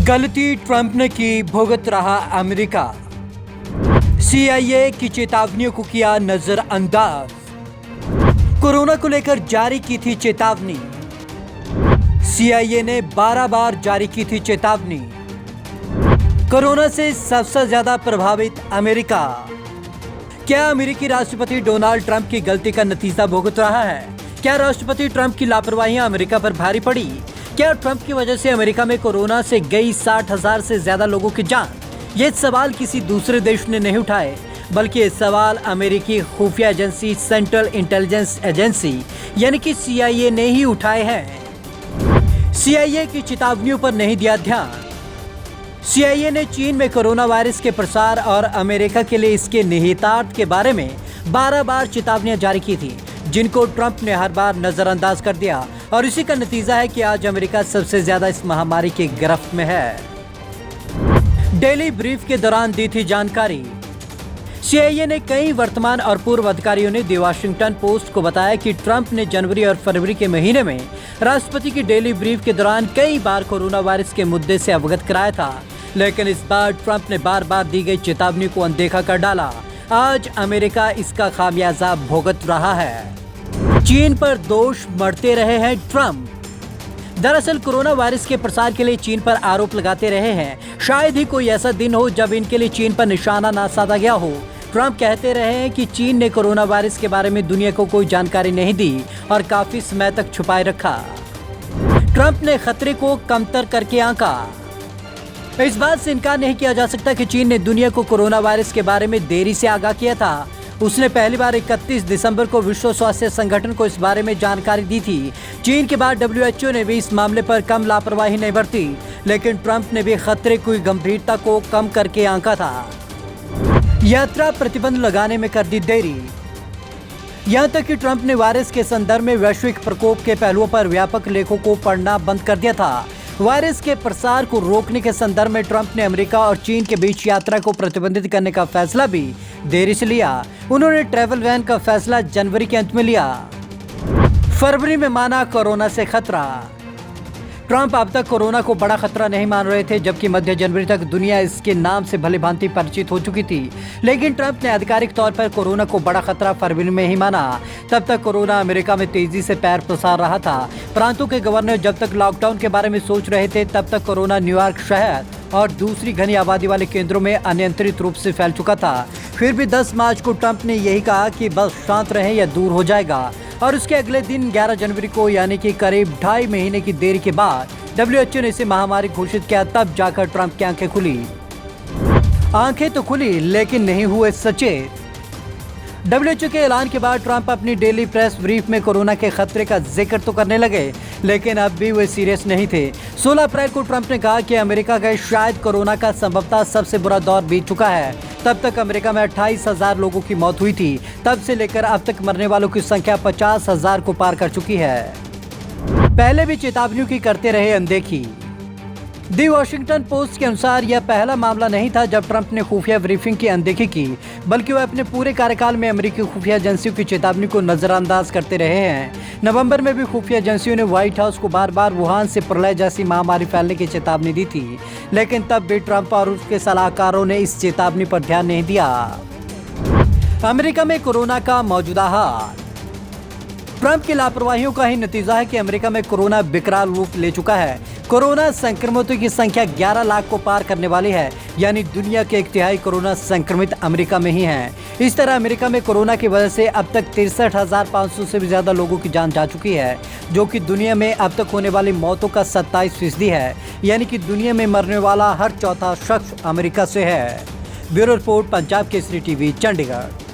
गलती ट्रंप ने की, भुगत रहा अमेरिका। CIA की चेतावनियों को किया नजरअंदाज। कोरोना को लेकर जारी की थी चेतावनी। CIA ने 12 बार जारी की थी चेतावनी। कोरोना से सबसे ज्यादा प्रभावित अमेरिका। क्या अमेरिकी राष्ट्रपति डोनाल्ड ट्रंप की गलती का नतीजा भुगत रहा है? क्या राष्ट्रपति ट्रंप की लापरवाहियां अमेरिका पर भारी पड़ी? क्या ट्रंप की वजह से अमेरिका में कोरोना से गई 60,000 से ज्यादा लोगों की जान? ये सवाल किसी दूसरे देश ने नहीं उठाए, बल्कि ये सवाल अमेरिकी खुफिया एजेंसी सेंट्रल इंटेलिजेंस एजेंसी यानी कि CIA ने ही उठाए हैं। CIA की चेतावनियों पर नहीं दिया ध्यान। CIA ने चीन में कोरोना वायरस के प्रसार और अमेरिका के लिए इसके निहितार्थ के बारे में 12 बार चेतावनियां जारी की थी, जिनको ट्रंप ने हर बार नजरअंदाज कर दिया और इसी का नतीजा है कि आज अमेरिका सबसे ज्यादा इस महामारी की गिरफ्त में है। डेली ब्रीफ के दौरान दी थी जानकारी। CIA ने कई वर्तमान और पूर्व अधिकारियों ने द वॉशिंगटन पोस्ट को बताया कि ट्रंप ने जनवरी और फरवरी के महीने में राष्ट्रपति की डेली ब्रीफ के दौरान कई बार कोरोना वायरस के मुद्दे से अवगत कराया था, लेकिन इस बार ट्रंप ने बार बार दी गई चेतावनी को अनदेखा कर डाला। आज अमेरिका इसका खामियाजा भुगत रहा है। चीन पर दोष मढ़ते रहे हैं ट्रंप। दरअसल कोरोना वायरस के प्रसार के लिए चीन पर आरोप लगाते रहे हैं। शायद ही कोई ऐसा दिन हो जब इनके लिए चीन पर निशाना ना साधा गया हो। ट्रंप कहते रहे हैं कि चीन ने कोरोना वायरस के बारे में दुनिया को कोई जानकारी नहीं दी और काफी समय तक छुपाए रखा। ट्रंप ने खतरे को कमतर करके आंका। इस बात से इनकार नहीं किया जा सकता कि चीन ने दुनिया को कोरोना वायरस के बारे में देरी से आगाह किया था। उसने पहली बार 31 दिसंबर को विश्व स्वास्थ्य संगठन को इस बारे में जानकारी दी थी। चीन के बाद WHO ने भी इस मामले पर कम लापरवाही नहीं बरती, लेकिन ट्रंप ने भी खतरे की गंभीरता को कम करके आंका था। यात्रा प्रतिबंध लगाने में कर दी देरी। यहां तक कि ट्रंप ने वायरस के संदर्भ में वैश्विक प्रकोप के पहलुओं पर व्यापक लेखों को पढ़ना बंद कर दिया था। वायरस के प्रसार को रोकने के संदर्भ में ट्रंप ने अमेरिका और चीन के बीच यात्रा को प्रतिबंधित करने का फैसला भी देरी से लिया। उन्होंने ट्रैवल बैन का फैसला जनवरी के अंत में लिया। फरवरी में माना कोरोना से खतरा। ट्रंप अब तक कोरोना को बड़ा खतरा नहीं मान रहे थे, जबकि मध्य जनवरी तक दुनिया इसके नाम से भली भांति परिचित हो चुकी थी। लेकिन ट्रंप ने आधिकारिक तौर पर कोरोना को बड़ा खतरा फरवरी में ही माना। तब तक कोरोना अमेरिका में तेजी से पैर पसार रहा था। प्रांतों के गवर्नर जब तक लॉकडाउन के बारे में सोच रहे थे, तब तक कोरोना न्यूयॉर्क शहर और दूसरी घनी आबादी वाले केंद्रों में अनियंत्रित रूप से फैल चुका था। फिर भी 10 मार्च को ट्रंप ने यही कहा कि बस शांत रहें या दूर हो जाएगा, और उसके अगले दिन 11 जनवरी को यानी कि करीब 2.5 महीने की देरी के बाद WHO ने इसे महामारी घोषित किया। तब जाकर ट्रंप की आंखें खुली। आंखें तो खुली लेकिन नहीं हुए सचेत। WHO के ऐलान के बाद ट्रंप अपनी डेली प्रेस ब्रीफ में कोरोना के खतरे का जिक्र तो करने लगे, लेकिन अब भी वे सीरियस नहीं थे। 16 अप्रैल को ट्रंप ने कहा कि अमेरिका का शायद कोरोना का संभवतः सबसे बुरा दौर बीत चुका है। तब तक अमेरिका में 28,000 लोगों की मौत हुई थी। तब से लेकर अब तक मरने वालों की संख्या 50,000 को पार कर चुकी है। पहले भी चेतावनियों की करते रहे अनदेखी। द वॉशिंगटन पोस्ट के अनुसार यह पहला मामला नहीं था जब ट्रंप ने खुफिया ब्रीफिंग की अनदेखी की, बल्कि वह अपने पूरे कार्यकाल में अमेरिकी खुफिया एजेंसियों की चेतावनी को नजरअंदाज करते रहे हैं। नवंबर में भी खुफिया एजेंसियों ने व्हाइट हाउस को बार बार वुहान से प्रलय जैसी महामारी फैलने की चेतावनी दी थी, लेकिन तब भी ट्रंप और उसके सलाहकारों ने इस चेतावनी पर ध्यान नहीं दिया। अमेरिका में कोरोना का मौजूदा हाल। ट्रंप की लापरवाहियों का ही नतीजा है कि अमेरिका में कोरोना विकराल रूप ले चुका है। कोरोना संक्रमितों की संख्या 11 लाख को पार करने वाली है, यानी दुनिया के 1/3 कोरोना संक्रमित अमेरिका में ही हैं। इस तरह अमेरिका में कोरोना की वजह से अब तक 63,500 से भी ज्यादा लोगों की जान जा चुकी है, जो कि दुनिया में अब तक होने वाली मौतों का 27% है। यानी कि दुनिया में मरने वाला हर चौथा शख्स अमेरिका से है। Bureau report, Punjab Kesari TV, Chandigarh.